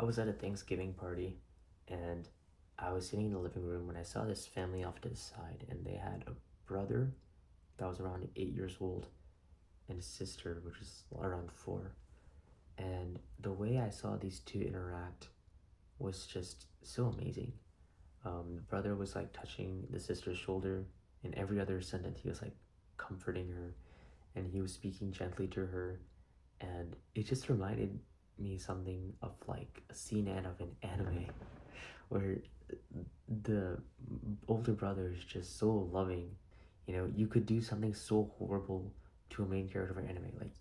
was at a Thanksgiving party, and I was sitting in the living room when I saw this family off to the side, and they had a brother that was around 8 years old and a sister which was around 4. And the way I saw these two interact was just so amazing. The brother was like touching the sister's shoulder, and every other sentence he was like comforting her, and he was speaking gently to her, and it just reminded me something of like a scene out of an anime where the older brother is just so loving. You could do something so horrible to a main character of an anime, like,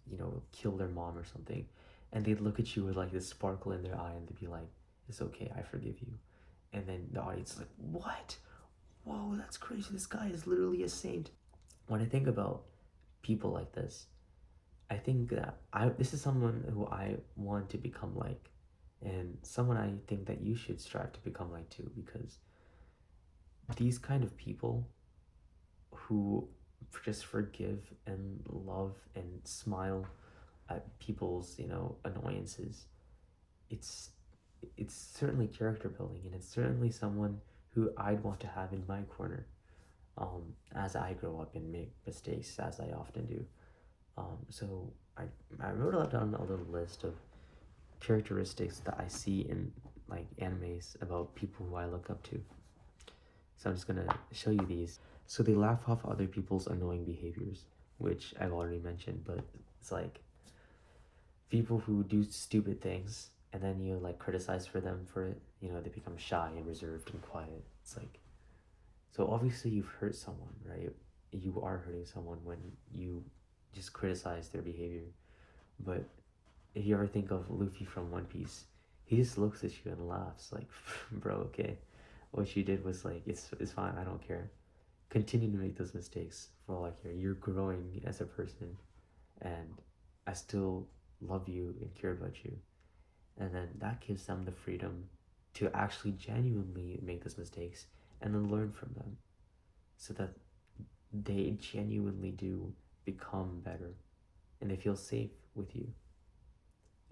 kill their mom or something, and they'd look at you with like this sparkle in their eye and they'd be like, it's okay, I forgive you. And then the audience is like, what? Whoa, that's crazy. This guy is literally a saint. When I think about people like this, I think that this is someone who I want to become like, and someone I think that you should strive to become like too, because these kind of people who just forgive and love and smile at people's annoyances, it's it's certainly character building, and it's certainly someone who I'd want to have in my corner, as I grow up and make mistakes, as I often do. So I wrote down a little list of characteristics that I see in like animes about people who I look up to. So I'm just gonna show you these. So they laugh off other people's annoying behaviors, which I've already mentioned, but it's like people who do stupid things and then you like criticize for them for it, they become shy and reserved and quiet. It's like, so obviously you've hurt someone, right? You are hurting someone when you just criticize their behavior. But if you ever think of Luffy from One Piece, he just looks at you and laughs like, bro, okay, what you did was like, it's fine, I don't care. Continue to make those mistakes for all I care. You're growing as a person, and I still love you and care about you. And then that gives them the freedom to actually genuinely make those mistakes and then learn from them, so that they genuinely do become better and they feel safe with you.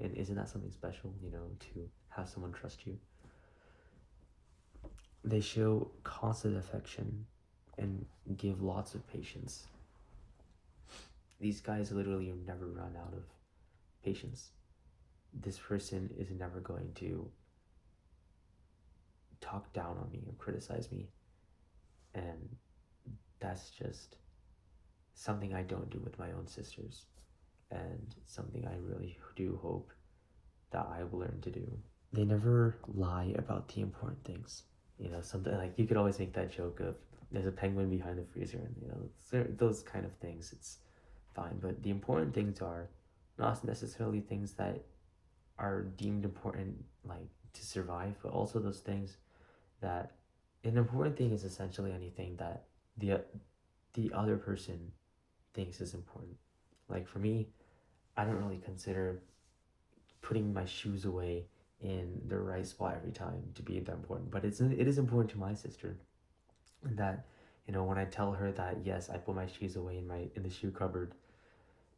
And isn't that something special, to have someone trust you? They show constant affection and give lots of patience. These guys literally never run out of patience. This person is never going to talk down on me or criticize me. And that's just something I don't do with my own sisters, and something I really do hope that I will learn to do. They never lie about the important things. Something like, you could always make that joke of there's a penguin behind the freezer, and those kind of things, it's fine. But the important things are not necessarily things that are deemed important, like to survive, but also those things that an important thing is essentially anything that the other person thinks is important. Like for me, I don't really consider putting my shoes away in the right spot every time to be that important, but it is important to my sister, that when I tell her that yes, I put my shoes away in the shoe cupboard,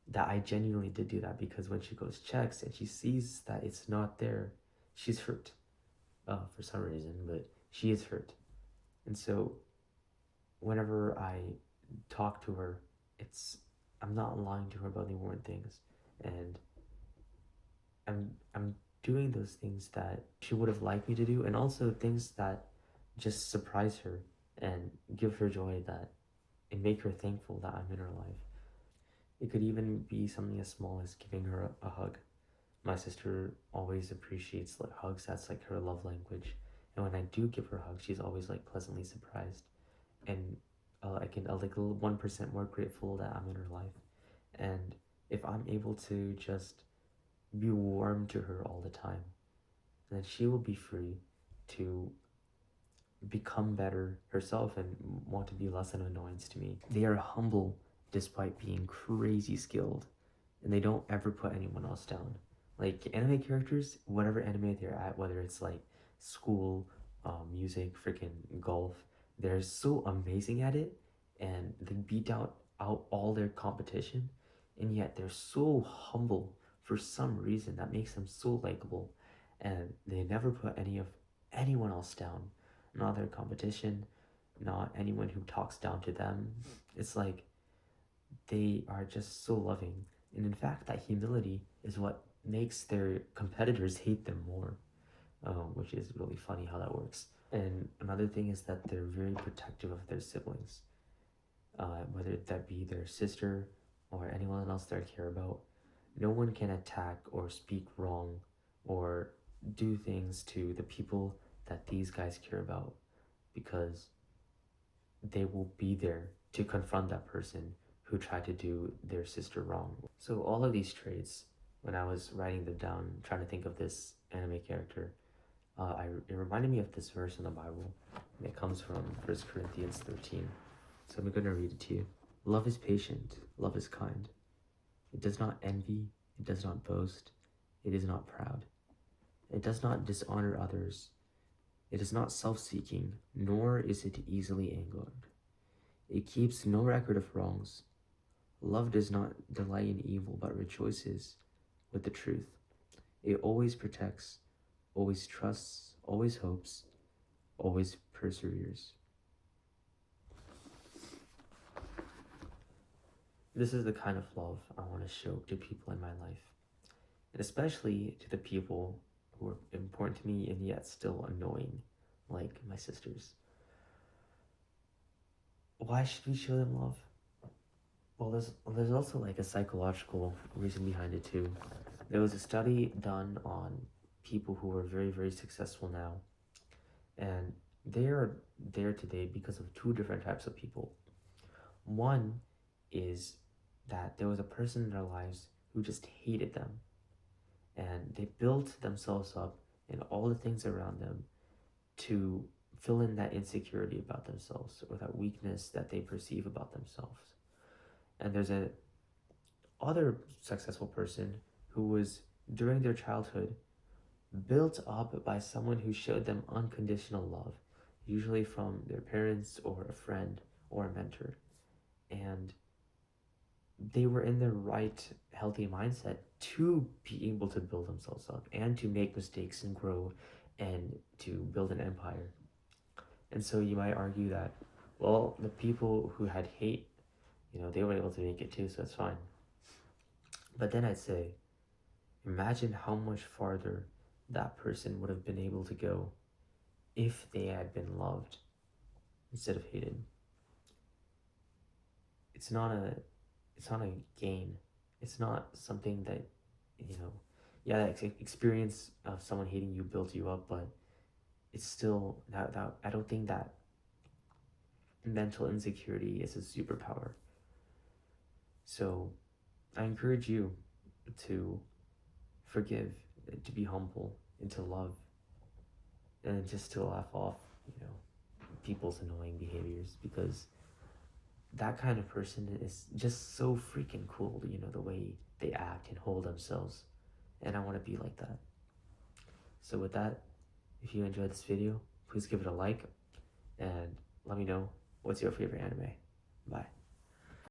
that I genuinely did do that, because when she goes checks and she sees that it's not there, she's hurt, for some reason, but she is hurt. And so whenever I talk to her, I'm not lying to her about the important things, and I'm doing those things that she would have liked me to do, and also things that just surprise her and give her joy, that and make her thankful that I'm in her life. It could even be something as small as giving her a hug. My sister always appreciates like hugs. That's like her love language. And when I do give her hugs, she's always like pleasantly surprised, and I can like 1% more grateful that I'm in her life. And if I'm able to just be warm to her all the time, then she will be free to become better herself and want to be less an annoyance to me. They are humble despite being crazy skilled, and they don't ever put anyone else down. Like anime characters, whatever anime they're at, whether it's like school, music, freaking golf, they're so amazing at it, and they beat out all their competition, and yet they're so humble for some reason that makes them so likable. and they never put anyone else down, not their competition, not anyone who talks down to them. It's like they are just so loving, and in fact, that humility is what makes their competitors hate them more, which is really funny how that works. And another thing is that they're very protective of their siblings, whether that be their sister or anyone else they care about. No one can attack or speak wrong or do things to the people that these guys care about, because they will be there to confront that person who tried to do their sister wrong. So all of these traits, when I was writing them down, trying to think of this anime character, it reminded me of this verse in the Bible. And it comes from 1 Corinthians 13. So I'm going to read it to you. Love is patient, love is kind. It does not envy, it does not boast, it is not proud. It does not dishonor others. It is not self-seeking, nor is it easily angered. It keeps no record of wrongs. Love does not delight in evil, but rejoices with the truth. It always protects, always trusts, always hopes, always perseveres. This is the kind of love I want to show to people in my life, and especially to the people who are important to me and yet still annoying, like my sisters. Why should we show them love? Well, there's also like a psychological reason behind it too. There was a study done on people who are very, very successful now, and they are there today because of two different types of people. One is that there was a person in their lives who just hated them, and they built themselves up and all the things around them to fill in that insecurity about themselves or that weakness that they perceive about themselves. And there's a other successful person who was, during their childhood, built up by someone who showed them unconditional love, usually from their parents or a friend or a mentor. And they were in the right, healthy mindset to be able to build themselves up and to make mistakes and grow and to build an empire. And so you might argue that, well, the people who had hate, they were able to make it too, so it's fine. But then I'd say, imagine how much farther that person would have been able to go if they had been loved instead of hated. It's not a gain. It's not something that, that experience of someone hating you builds you up, but it's still that I don't think that mental insecurity is a superpower. So I encourage you to forgive, to be humble, and to love, and just to laugh off, people's annoying behaviors, because that kind of person is just so freaking cool, the way they act and hold themselves. And I want to be like that. So with that, if you enjoyed this video, please give it a like and let me know what's your favorite anime. Bye.